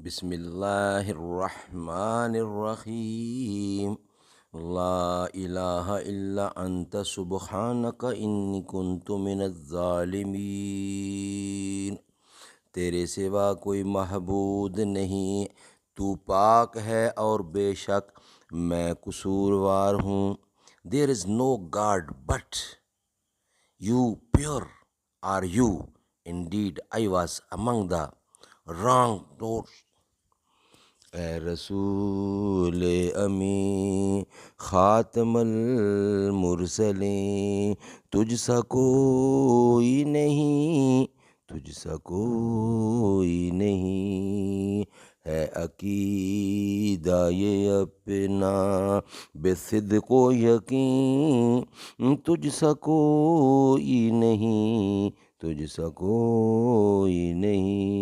बिस्मिल्लाहिर्रहमानिर्रहीम। ला इलाहा इल्ला अंता सुब्हानका इन्नी कुन्तु मिनज़्ज़ालिमीन। तेरे सिवा कोई महबूद नहीं, तू पाक है और बेशक मैं कसूरवार हूँ। There is no god but you, pure are you, indeed I was among the wrongdoers. ए रसूल अमी ख़ातमुल मुरसलीन, तुझसा कोई नहीं, तुझसा कोई नहीं है अकीदा ये अपना बेसिद्क़ो यकीन, तुझसा कोई नहीं, तुझसा कोई नहीं।